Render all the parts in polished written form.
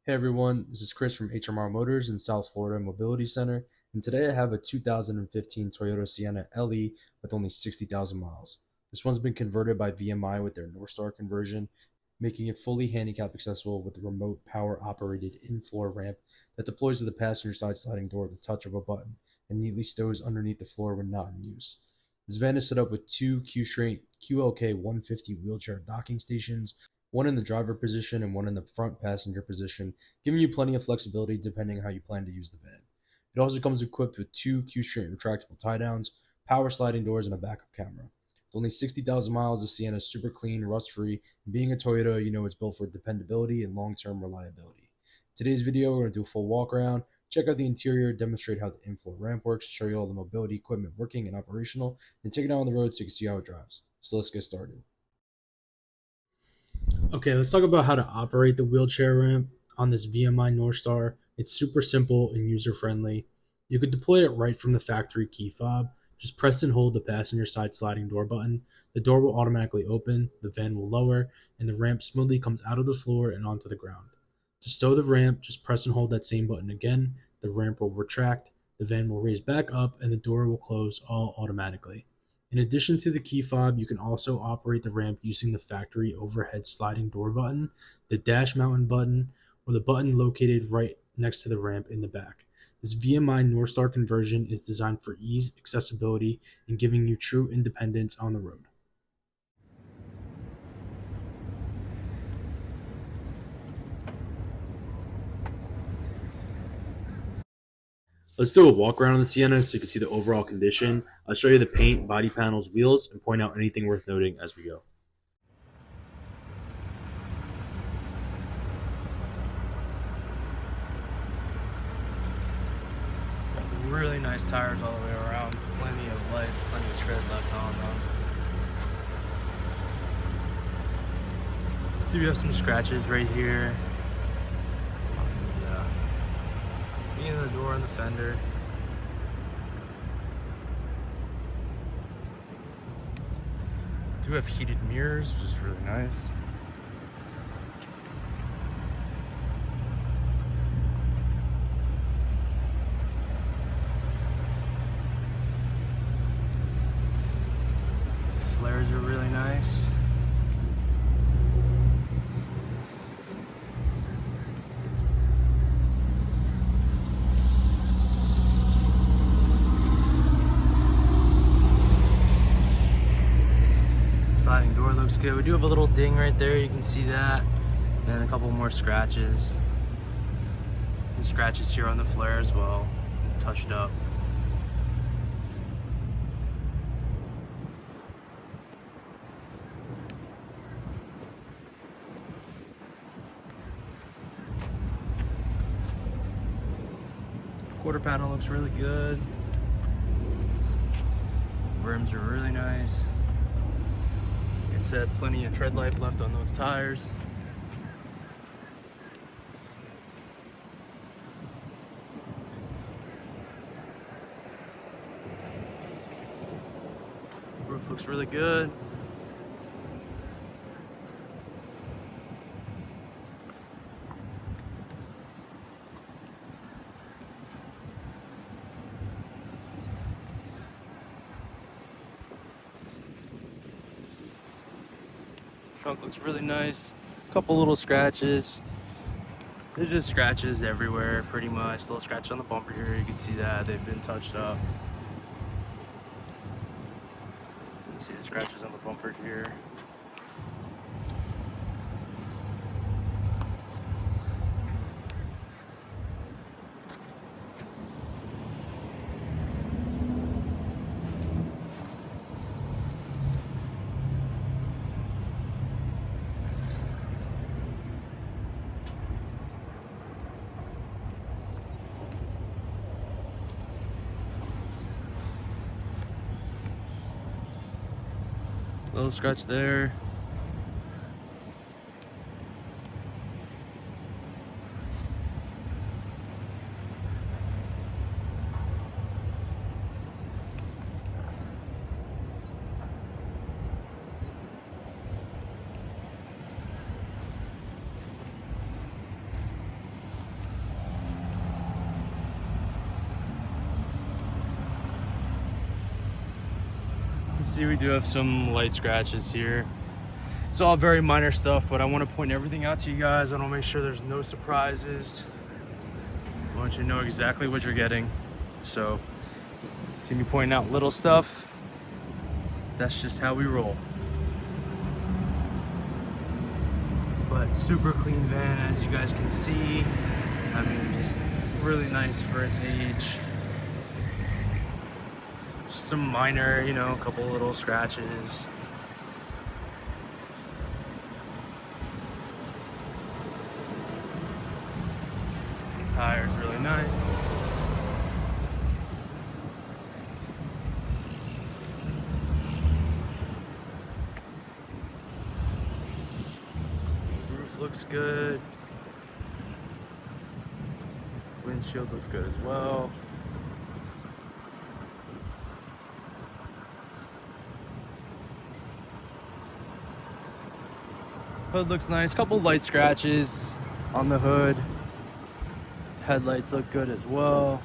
Hey everyone, this is Chris from HMR Motors in South Florida Mobility Center, and today I have a 2015 Toyota Sienna LE with only 60,000 miles. This one's been converted by VMI with their Northstar conversion, making it fully handicap accessible with a remote power operated in-floor ramp that deploys to the passenger side sliding door with the touch of a button and neatly stows underneath the floor when not in use. This van is set up with two Q-Straint QLK 150 wheelchair docking stations, one in the driver position and one in the front passenger position, giving you plenty of flexibility depending on how you plan to use the van. It also comes equipped with two Q-Straint retractable tie-downs, power sliding doors, and a backup camera. With only 60,000 miles, the Sienna is super clean, rust-free, and being a Toyota, you know it's built for dependability and long-term reliability. In today's video, we're going to do a full walk-around, check out the interior, demonstrate how the in-floor ramp works, show you all the mobility equipment working and operational, and take it out on the road so you can see how it drives. So let's get started. Okay, let's talk about how to operate the wheelchair ramp on this VMI Northstar. It's super simple and user-friendly. You could deploy it right from the factory key fob. Just press and hold the passenger side sliding door button. The door will automatically open, the van will lower, and the ramp smoothly comes out of the floor and onto the ground. To stow the ramp, just press and hold that same button again. The ramp will retract, the van will raise back up, and the door will close all automatically. In addition to the key fob, you can also operate the ramp using the factory overhead sliding door button, the dash mountain button, or the button located right next to the ramp in the back. This VMI Northstar conversion is designed for ease, accessibility, and giving you true independence on the road. Let's do a walk around on the Sienna so you can see the overall condition. I'll show you the paint, body panels, wheels, and point out anything worth noting as we go. Really nice tires all the way around, plenty of life, plenty of tread left on them. So we have some scratches right here. In the door and the fender. Do have heated mirrors, which is really nice. Flares are really nice. Sliding door looks good. We do have a little ding right there, you can see that. And a couple more scratches. And scratches here on the flare as well. Touched up. Quarter panel looks really good. Rims are really nice. Like I said, plenty of tread life left on those tires. Roof looks really good. Trunk looks really nice. A couple little scratches. There's just scratches everywhere pretty much. Little scratch on the bumper here, you can see that they've been touched up. You can see the scratches on the bumper here. Little scratch there. see we do have some light scratches here. It's all very minor stuff, but I want to point everything out to you guys. I want to make sure there's no surprises. I want you to know exactly what you're getting. So, see me pointing out little stuff. That's just how we roll. But super clean van, as you guys can see. I mean, just really nice for its age. Just some minor, you know, a couple little scratches. The tire's really nice. Roof looks good. Windshield looks good as well. Hood looks nice. Couple light scratches on the hood. Headlights look good as well.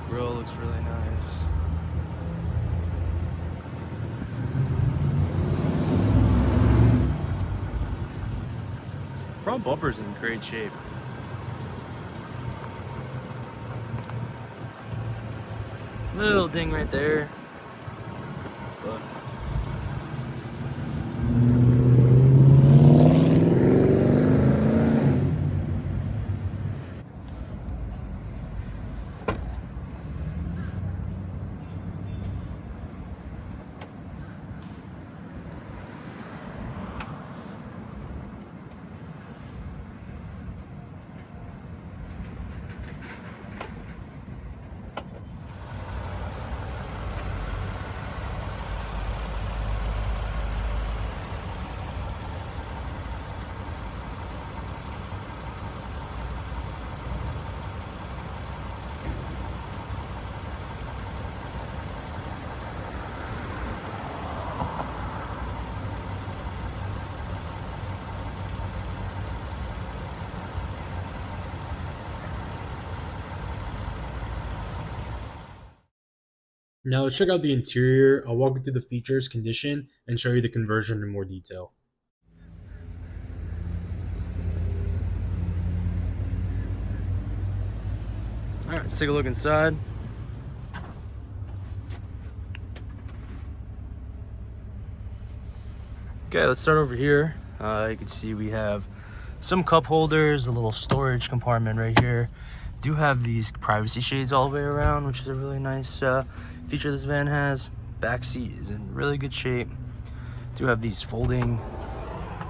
Grill looks really nice. Front bumper's in great shape. Little ding right there. But Now let's check out the interior. I'll walk you through the features, condition, and show you the conversion in more detail. all right, let's take a look inside. Okay, let's start over here. You can see we have some cup holders, a little storage compartment right here. Do have these privacy shades all the way around, which is a really nice feature this van has. Back seat is in really good shape. Do have these folding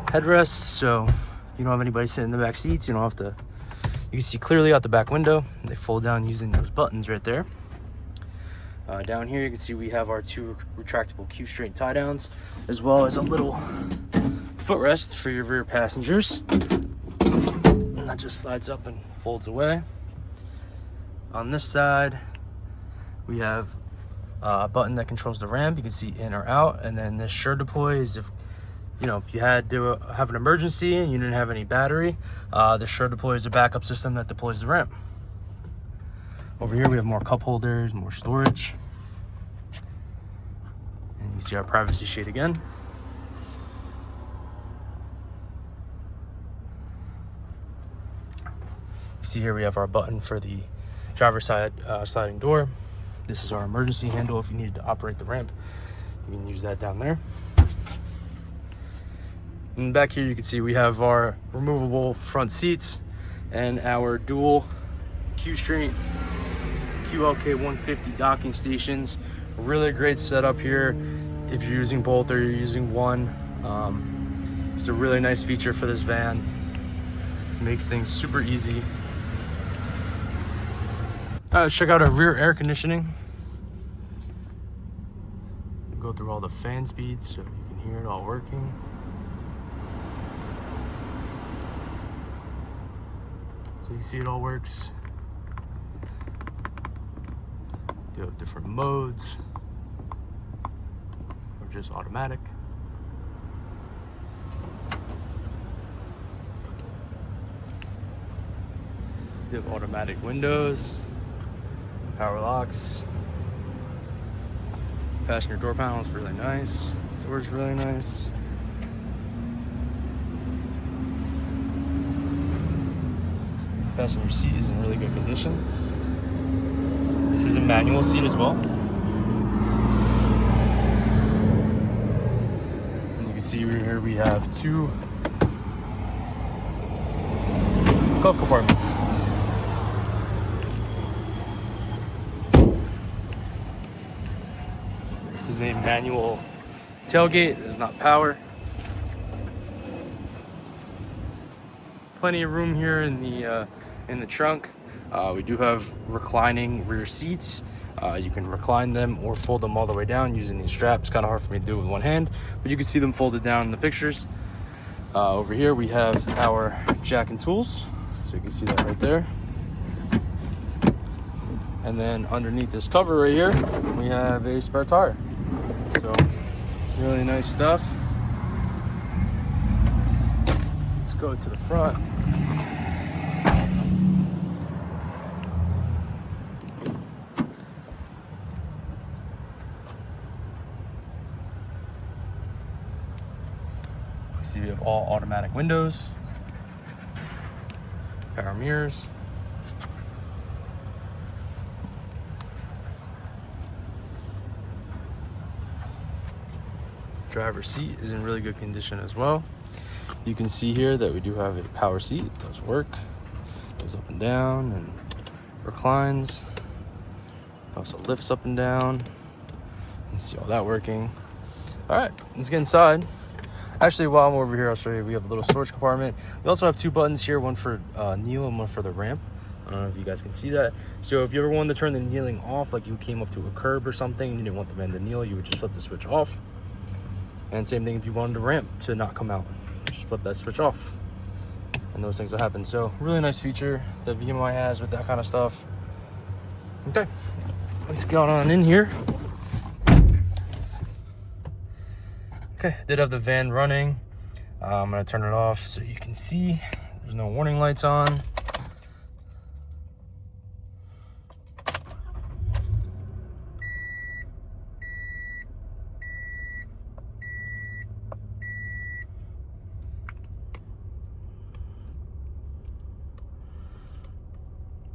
headrests, so you don't have anybody sitting in the back seats. You don't have to. You can see clearly out the back window. They fold down using those buttons right there. Down here, you can see we have our two retractable Q-Straint tie downs, as well as a little footrest for your rear passengers. And that just slides up and folds away. On this side, we have a button that controls the ramp. You can see in or out, and then this sure deploy is if you had to have an emergency and you didn't have any battery. The sure deploy is a backup system that deploys the ramp. Over here we have more cup holders, more storage. And you see our privacy shade again. You see here we have our button for the driver's side sliding door. This is our emergency handle if you needed to operate the ramp. You can use that down there. And back here you can see we have our removable front seats and our dual Q-Straint QLK 150 docking stations. Really great setup here if you're using both or you're using one. It's a really nice feature for this van. Makes things super easy. Let's check out our rear air conditioning. Go through all the fan speeds so you can hear it all working. So you see it all works. You have different modes, or just automatic. You have automatic windows, power locks. Passenger door panel is really nice. Door's really nice. Passenger seat is in really good condition. This is a manual seat as well. And you can see right here we have 2 glove compartments. This is a manual tailgate. It is not power. Plenty of room here in the trunk. We do have reclining rear seats. You can recline them or fold them all the way down using these straps. Kind of hard for me to do with one hand, but you can see them folded down in the pictures. Over here we have our jack and tools, so you can see that right there. And then underneath this cover right here, we have a spare tire. So really nice stuff. Let's go to the front. See, we have all automatic windows, power mirrors, driver's seat is in really good condition as well. You can see here that we do have a power seat. It does work, goes up and down and reclines, also lifts up and down. You can see all that working. All right, let's get inside. Actually, while I'm over here, I'll show you. We have a little storage compartment. We also have 2 buttons here, one for kneel and one for the ramp. I don't know if you guys can see that. So if you ever wanted to turn the kneeling off, like you came up to a curb or something, and you didn't want the man to kneel, you would just flip the switch off. And same thing if you wanted the ramp to not come out, just flip that switch off, and those things will happen. So really nice feature that VMI has with that kind of stuff. Okay, let's get on in here. Okay, did have the van running. I'm gonna turn it off so you can see there's no warning lights on.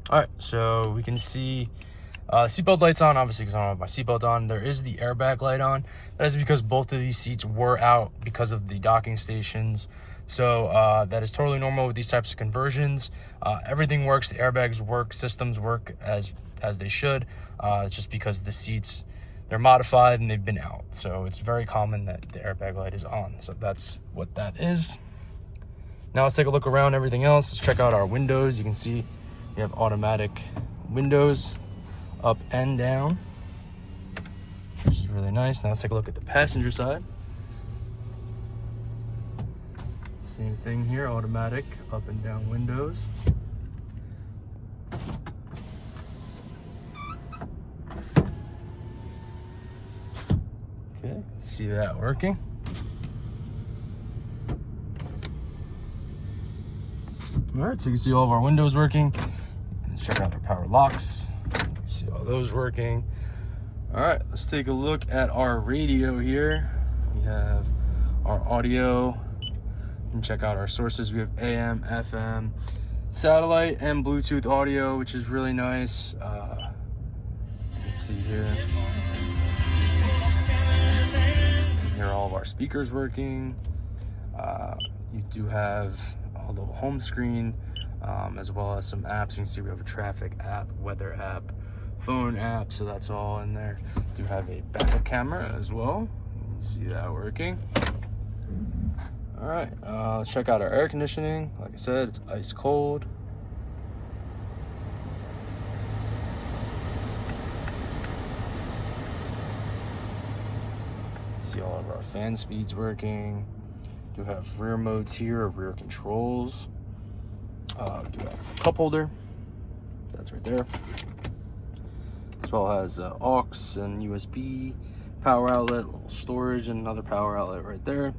All right, so we can see seatbelt lights on, obviously because I don't have my seatbelt on. There is the airbag light on. That is because both of these seats were out because of the docking stations. So that is totally normal with these types of conversions. Everything works, the airbags work, systems work as they should. It's just because the seats, they're modified and they've been out. So it's very common that the airbag light is on. So that's what that is. Now let's take a look around everything else. Let's check out our windows. You can see we have automatic windows up and down, which is really nice. Now let's take a look at the passenger side. Same thing here, automatic up and down windows. Okay, see that working. All right, so you can see all of our windows working. Let's check out our power locks. You can see all those working. All right, let's take a look at our radio here. We have our audio. And check out our sources. We have AM, FM, satellite, and Bluetooth audio, which is really nice. Let's see here. You can hear all of our speakers working. You do have a little home screen, as well as some apps. You can see we have a traffic app, weather app, phone app, so that's all in there. Do have a backup camera as well. You can see that working. All right, let's check out our air conditioning. Like I said, it's ice cold. See all of our fan speeds working. Do have rear modes here, of rear controls. We do have a cup holder. That's right there. As well as aux and USB, power outlet, little storage, and another power outlet right there.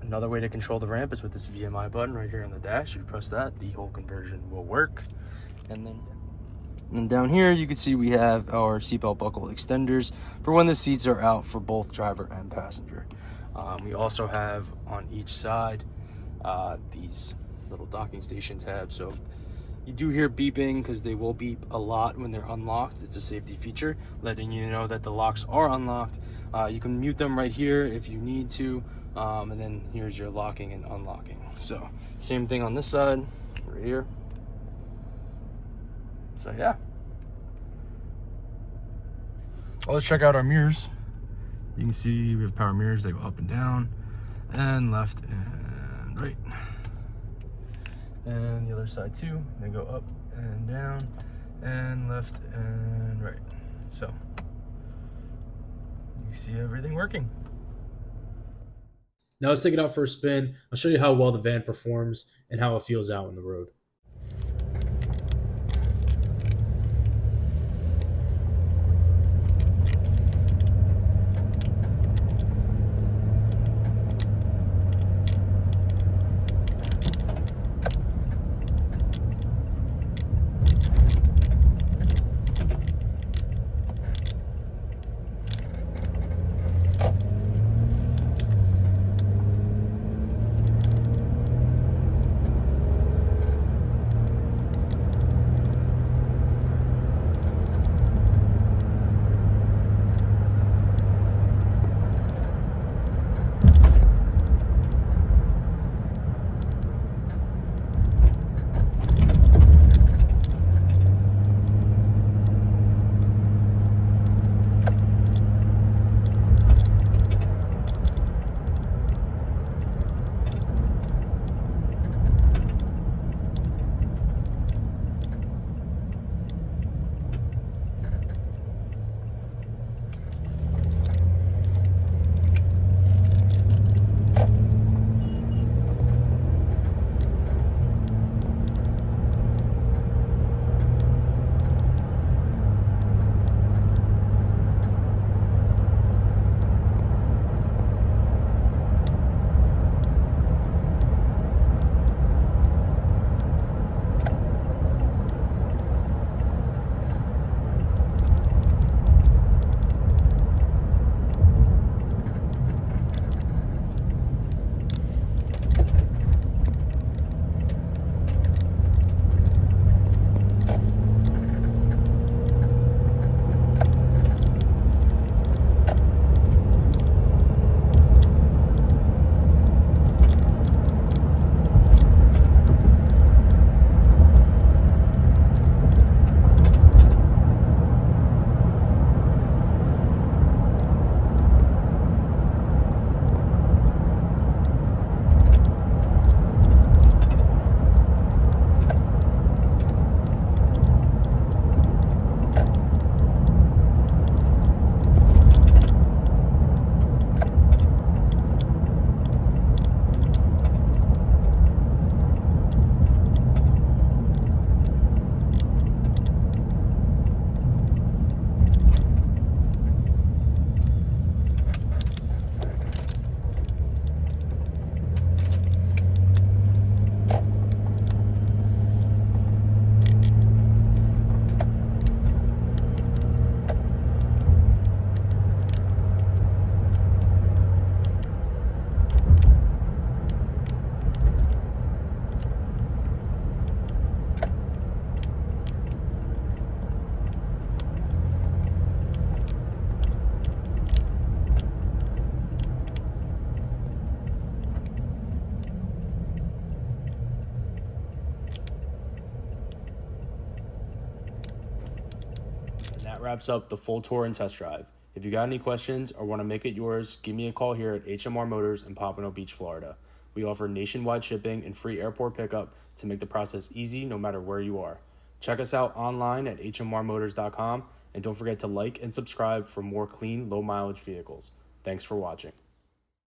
Another way to control the ramp is with this VMI button right here on the dash. If you press that, the whole conversion will work. And then And down here, you can see we have our seatbelt buckle extenders for when the seats are out for both driver and passenger. We also have on each side these little docking station tabs. So you do hear beeping because they will beep a lot when they're unlocked. It's a safety feature, letting you know that the locks are unlocked. You can mute them right here if you need to. And then here's your locking and unlocking. So same thing on this side, right here. So yeah. Well, let's check out our mirrors. You can see we have power mirrors. They go up and down and left and right. And the other side too. They go up and down and left and right. So you see everything working. Now let's take it out for a spin. I'll show you how well the van performs and how it feels out on the road. That wraps up the full tour and test drive. If you got any questions or want to make it yours, give me a call here at HMR Motors in Pompano Beach, Florida. We offer nationwide shipping and free airport pickup to make the process easy no matter where you are. Check us out online at hmrmotors.com and don't forget to like and subscribe for more clean, low mileage vehicles. Thanks for watching.